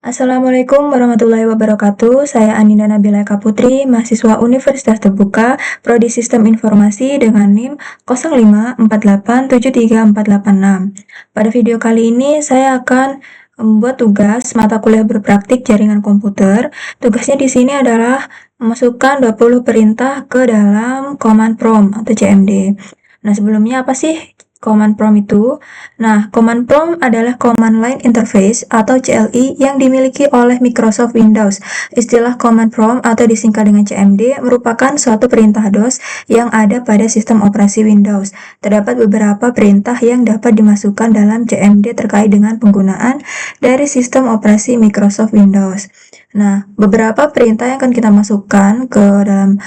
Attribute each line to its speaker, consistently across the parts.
Speaker 1: Assalamualaikum warahmatullahi wabarakatuh. Saya Anindya Nabila Eka Putri, mahasiswa Universitas Terbuka, Prodi Sistem Informasi dengan NIM 0548734486. Pada video kali ini saya akan membuat tugas mata kuliah berpraktik jaringan komputer. Tugasnya di sini adalah memasukkan 20 perintah ke dalam command prompt atau CMD. Nah, sebelumnya apa sih command prompt itu? Nah, command prompt adalah command line interface atau CLI yang dimiliki oleh Microsoft Windows. Istilah command prompt atau disingkat dengan CMD merupakan suatu perintah DOS yang ada pada sistem operasi Windows. Terdapat beberapa perintah yang dapat dimasukkan dalam CMD terkait dengan penggunaan dari sistem operasi Microsoft Windows. Nah, beberapa perintah yang akan kita masukkan ke dalam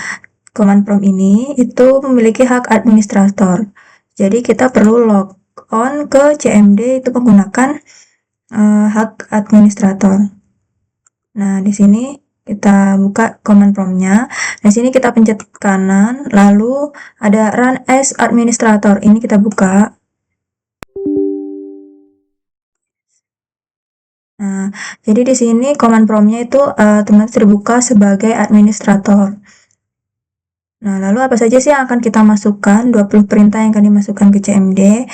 Speaker 1: command prompt ini itu memiliki hak administrator. Jadi kita perlu log on ke CMD itu menggunakan hak administrator. Nah, di sini kita buka command prompt-nya. Di sini kita pencet kanan, lalu ada run as administrator. Ini kita buka. Nah, jadi di sini command prompt-nya itu otomatis terbuka sebagai administrator. Nah, lalu apa saja sih yang akan kita masukkan? 20 perintah yang akan dimasukkan ke CMD.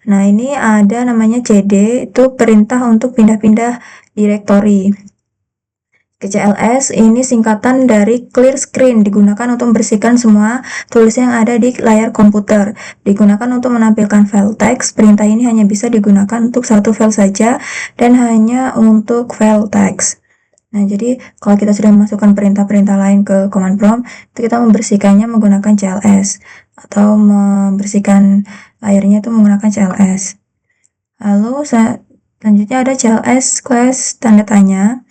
Speaker 1: Nah, ini ada namanya CD, itu perintah untuk pindah-pindah direktori. CLS ini singkatan dari clear screen, digunakan untuk membersihkan semua tulisan yang ada di layar komputer. Digunakan untuk menampilkan file teks. Perintah ini hanya bisa digunakan untuk satu file saja dan hanya untuk file teks. Nah, jadi kalau kita sudah memasukkan perintah-perintah lain ke command prompt, itu kita membersihkannya menggunakan CLS atau membersihkan layarnya itu menggunakan CLS. Lalu selanjutnya ada CLS class tanda tanya.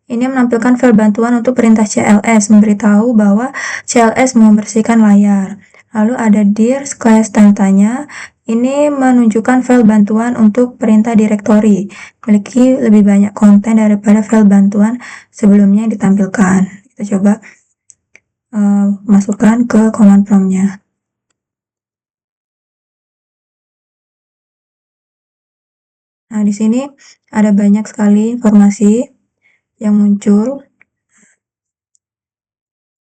Speaker 1: Ini menampilkan file bantuan untuk perintah CLS, memberitahu bahwa CLS membersihkan layar. Lalu ada dir class tanda tanya. Ini menunjukkan file bantuan untuk perintah directory, memiliki lebih banyak konten daripada file bantuan sebelumnya yang ditampilkan. Kita coba masukkan ke command prompt-nya. Nah, di sini ada banyak sekali informasi yang muncul.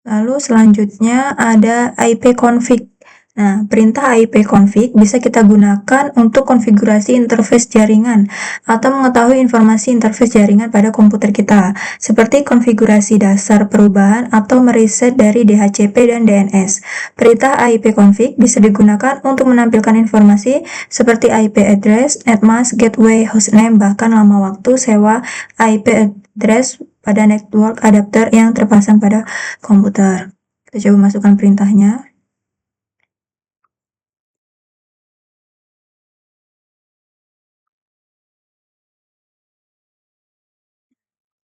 Speaker 1: Lalu selanjutnya ada ipconfig. Nah, perintah ipconfig bisa kita gunakan untuk konfigurasi interface jaringan atau mengetahui informasi interface jaringan pada komputer kita, seperti konfigurasi dasar perubahan atau mereset dari DHCP dan DNS. Perintah ipconfig bisa digunakan untuk menampilkan informasi seperti IP address, netmask, gateway, hostname, bahkan lama waktu sewa IP address pada network adapter yang terpasang pada komputer. Kita coba masukkan perintahnya.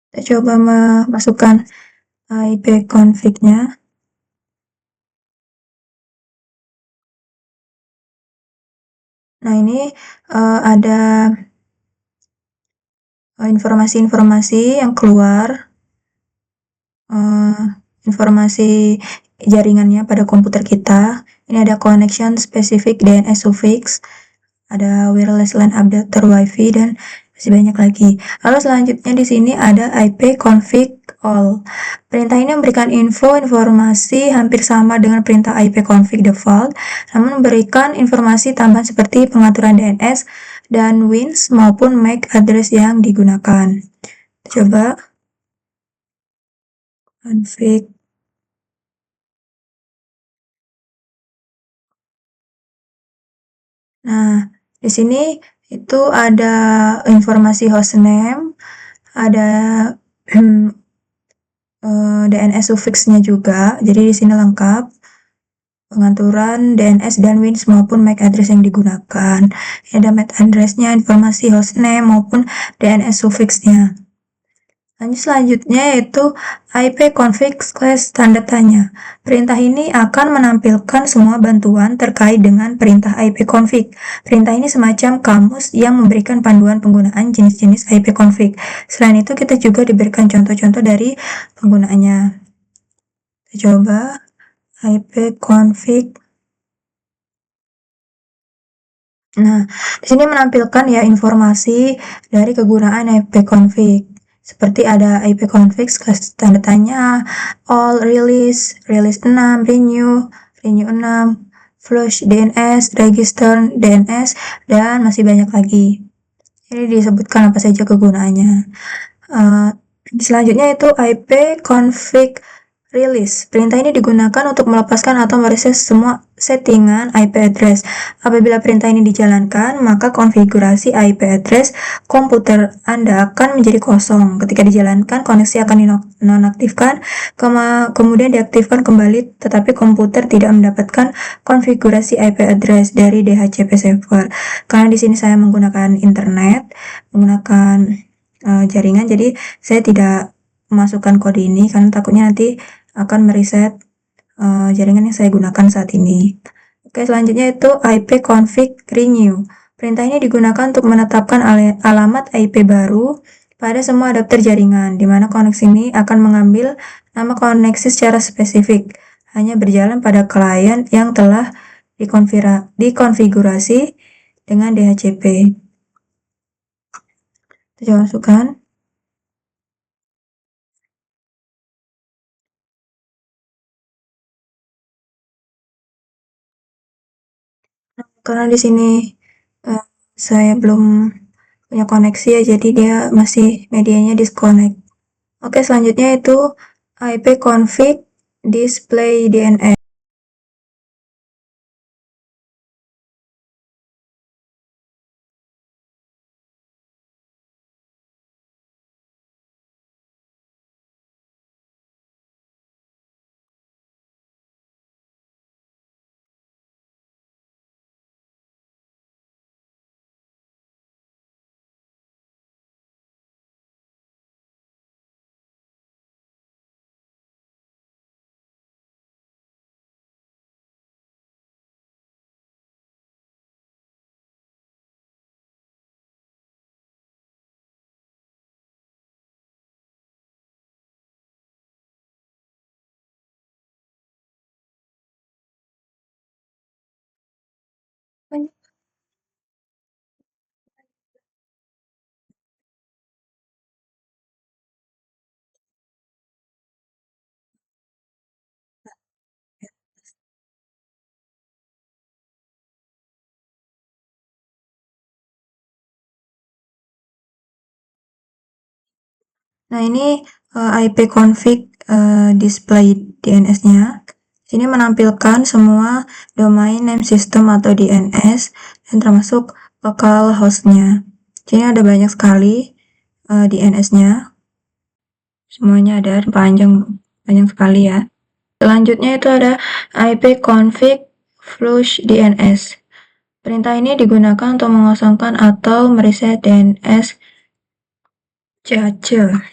Speaker 1: Kita coba memasukkan IP config-nya. Nah, ini ada informasi-informasi yang keluar, informasi jaringannya pada komputer kita. Ini ada connection specific DNS suffix, ada wireless LAN adapter WiFi, dan masih banyak lagi. Lalu selanjutnya di sini ada IP config all. Perintah ini memberikan informasi hampir sama dengan perintah IP config default, namun memberikan informasi tambahan seperti pengaturan DNS dan WINS maupun MAC address yang digunakan. Coba config. Nah, di sini itu ada informasi hostname, ada DNS suffix-nya juga. Jadi di sini lengkap pengaturan DNS dan WINS maupun MAC address yang digunakan. Ini ada MAC address-nya, informasi hostname maupun DNS suffix-nya. Lanjut selanjutnya yaitu ipconfig class tanda tanya. Perintah ini akan menampilkan semua bantuan terkait dengan perintah ipconfig. Perintah ini semacam kamus yang memberikan panduan penggunaan jenis-jenis ipconfig. Selain itu kita juga diberikan contoh-contoh dari penggunaannya. Kita coba ipconfig. Nah, di sini menampilkan ya informasi dari kegunaan ipconfig. seperti ada ipconfig tanda tanya, all, release 6, renew 6, flush DNS, register DNS, dan masih banyak lagi. Ini disebutkan apa saja kegunaannya. Selanjutnya itu ipconfig release. Perintah ini digunakan untuk melepaskan atau mereset semua settingan IP address. Apabila perintah ini dijalankan, maka konfigurasi IP address komputer Anda akan menjadi kosong. Ketika dijalankan, koneksi akan dinonaktifkan, kemudian diaktifkan kembali, tetapi komputer tidak mendapatkan konfigurasi IP address dari DHCP server. Karena di sini saya menggunakan internet, menggunakan jaringan, jadi saya tidak memasukkan kode ini karena takutnya nanti akan mereset jaringan yang saya gunakan saat ini. Oke, selanjutnya itu ipconfig renew. Perintah ini digunakan untuk menetapkan alamat IP baru pada semua adapter jaringan, di mana koneksi ini akan mengambil nama koneksi secara spesifik, hanya berjalan pada klien yang telah dikonfigurasi dengan DHCP. Kita coba masukkan. Karena di sini saya belum punya koneksi ya, jadi dia masih medianya disconnect. Oke, selanjutnya itu ipconfig display DNS. Nah, ini ipconfig display DNS-nya. Ini menampilkan semua domain name system atau DNS dan termasuk local host-nya. Jadi ada banyak sekali DNS-nya. Semuanya ada panjang sekali ya. Selanjutnya itu ada ipconfig flush DNS. Perintah ini digunakan untuk mengosongkan atau mereset DNS cache.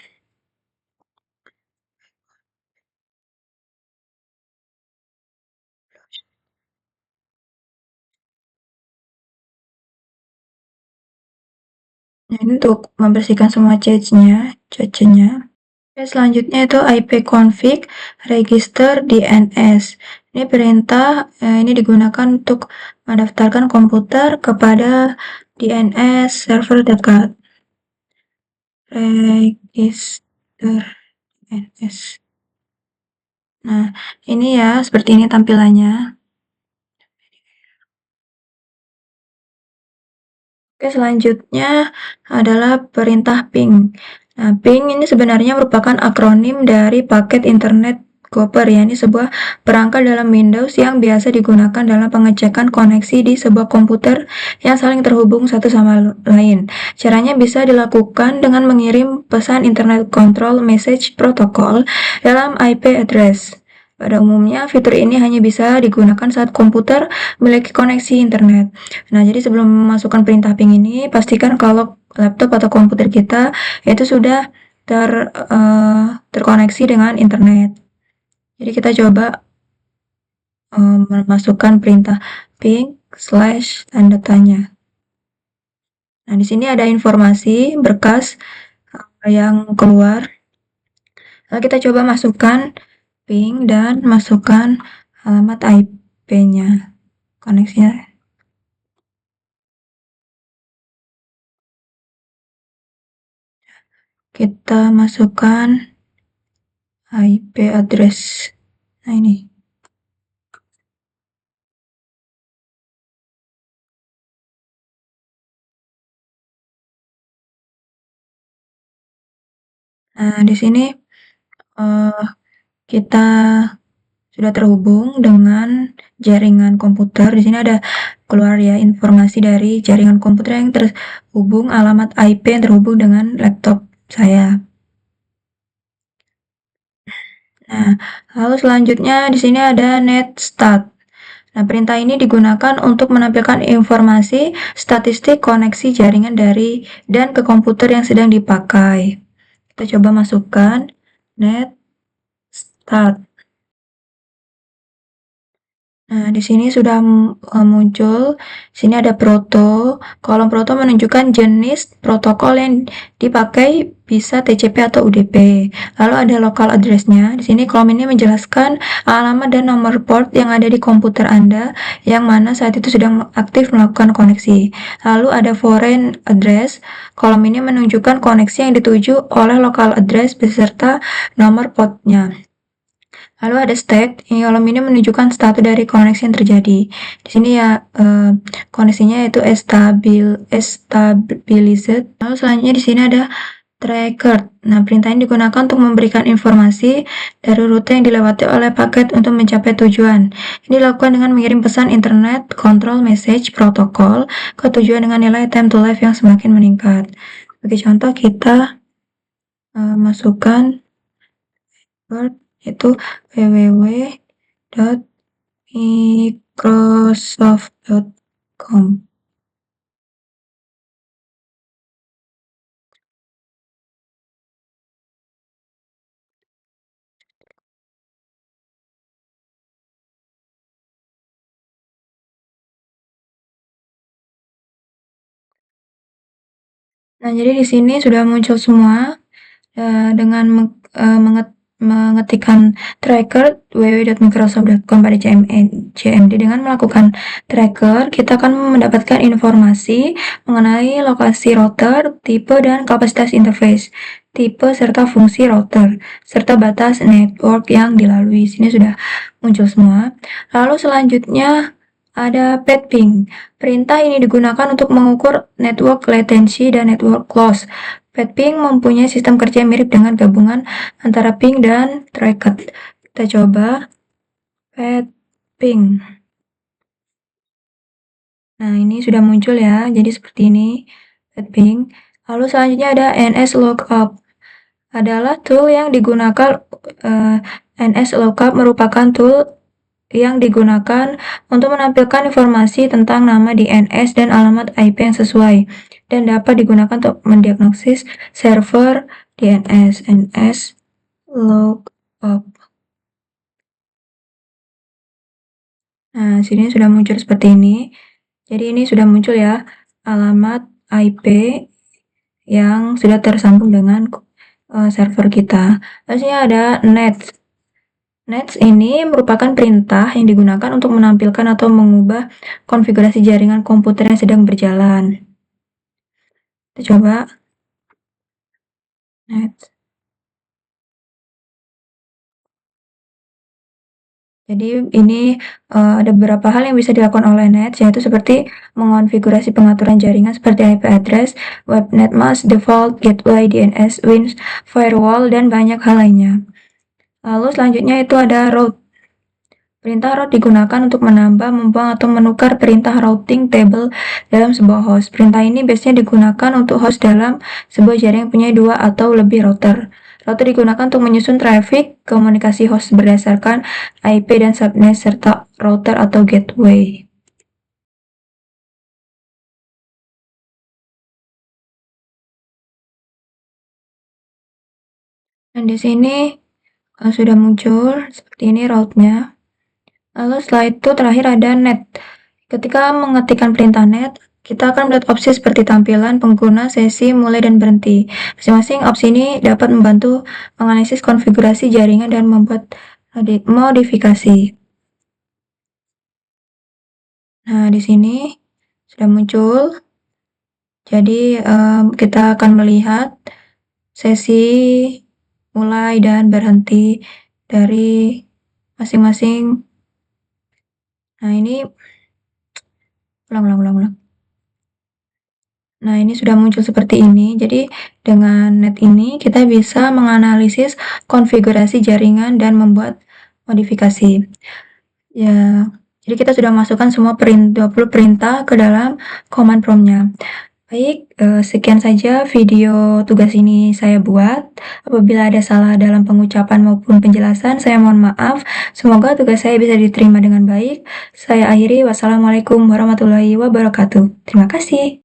Speaker 1: Nah, ini untuk membersihkan semua cache-nya. Selanjutnya itu ipconfig register DNS. Ini perintah ini digunakan untuk mendaftarkan komputer kepada DNS server dekat. Register DNS. Nah, ini ya, seperti ini tampilannya. Oke, selanjutnya adalah perintah ping. Nah, ping ini sebenarnya merupakan akronim dari paket internet Gopher ya. Ini sebuah perangkat dalam Windows yang biasa digunakan dalam pengecekan koneksi di sebuah komputer yang saling terhubung satu sama lain. Caranya bisa dilakukan dengan mengirim pesan Internet Control Message Protocol dalam IP address. Pada umumnya, fitur ini hanya bisa digunakan saat komputer memiliki koneksi internet. Nah, jadi sebelum memasukkan perintah ping ini, pastikan kalau laptop atau komputer kita itu sudah terkoneksi dengan internet. Jadi kita coba memasukkan perintah ping / tanda tanya. Nah, di sini ada informasi berkas yang keluar. Lalu kita coba masukkan ping dan masukkan alamat IP-nya, koneksinya. kita masukkan IP address. Nah, ini. Nah, di sini kita sudah terhubung dengan jaringan komputer. Di sini ada keluar ya informasi dari jaringan komputer yang terhubung, alamat IP yang terhubung dengan laptop saya. Nah, lalu selanjutnya di sini ada netstart. Nah, perintah ini digunakan untuk menampilkan informasi statistik koneksi jaringan dari dan ke komputer yang sedang dipakai. Kita coba masukkan netstart. Nah, di sini sudah muncul. Sini ada proto. Kolom proto menunjukkan jenis protokol yang dipakai, bisa TCP atau UDP. Lalu ada local address-nya. Di sini kolom ini menjelaskan alamat dan nomor port yang ada di komputer Anda yang mana saat itu sedang aktif melakukan koneksi. Lalu ada foreign address. Kolom ini menunjukkan koneksi yang dituju oleh local address beserta nomor portnya. Lalu ada state, kolom ini menunjukkan status dari koneksi yang terjadi. Di sini ya koneksinya yaitu stabilized. Lalu selanjutnya di sini ada tracker. Nah, perintah ini digunakan untuk memberikan informasi dari rute yang dilewati oleh paket untuk mencapai tujuan. Ini dilakukan dengan mengirim pesan internet control message protokol ke tujuan dengan nilai time to live yang semakin meningkat. Sebagai contoh kita masukkan itu www.microsoft.com. Nah, jadi di sini sudah muncul semua dengan mengetikkan tracker www.microsoft.com pada CMD. Dengan melakukan tracker, kita akan mendapatkan informasi mengenai lokasi router, tipe dan kapasitas interface, tipe serta fungsi router, serta batas network yang dilalui. Sini sudah muncul semua. Lalu selanjutnya ada petping. Perintah ini digunakan untuk mengukur network latency dan network loss. Petping mempunyai sistem kerja yang mirip dengan gabungan antara ping dan tracker. Kita coba petping. Nah, ini sudah muncul ya, jadi seperti ini petping. Lalu selanjutnya ada NS Lookup. Adalah tool yang digunakan, NS Lookup merupakan tool yang digunakan untuk menampilkan informasi tentang nama DNS dan alamat IP yang sesuai, dan dapat digunakan untuk mendiagnosis server DNS. NS Lookup. Nah, sini sudah muncul seperti ini. Jadi ini sudah muncul ya alamat IP yang sudah tersambung dengan server kita. Lalu ada net. Nets ini merupakan perintah yang digunakan untuk menampilkan atau mengubah konfigurasi jaringan komputer yang sedang berjalan. Kita coba nets. Jadi ini ada beberapa hal yang bisa dilakukan oleh nets, yaitu seperti mengonfigurasi pengaturan jaringan seperti IP address, webnet mask, default, gateway, DNS, WINS, firewall, dan banyak hal lainnya. Lalu selanjutnya itu ada route. Perintah route digunakan untuk menambah, membuang, atau menukar perintah routing table dalam sebuah host. Perintah ini biasanya digunakan untuk host dalam sebuah jaringan punya 2 atau lebih router. Router digunakan untuk menyusun traffic komunikasi host berdasarkan IP dan subnet serta router atau gateway. Dan di sini sudah muncul seperti ini route-nya. Lalu setelah itu terakhir ada net. Ketika mengetikkan perintah net, kita akan melihat opsi seperti tampilan pengguna, sesi, mulai, dan berhenti. Masing-masing opsi ini dapat membantu menganalisis konfigurasi jaringan dan membuat modifikasi. Nah, di sini sudah muncul. Jadi kita akan melihat sesi mulai dan berhenti dari masing-masing. Nah, ini ulang. Nah, ini sudah muncul seperti ini. Jadi, dengan net ini kita bisa menganalisis konfigurasi jaringan dan membuat modifikasi. Ya, jadi kita sudah masukkan semua 20 perintah ke dalam command prompt-nya. Baik, sekian saja video tugas ini saya buat. Apabila ada salah dalam pengucapan maupun penjelasan, saya mohon maaf. Semoga tugas saya bisa diterima dengan baik. Saya akhiri, wassalamualaikum warahmatullahi wabarakatuh. Terima kasih.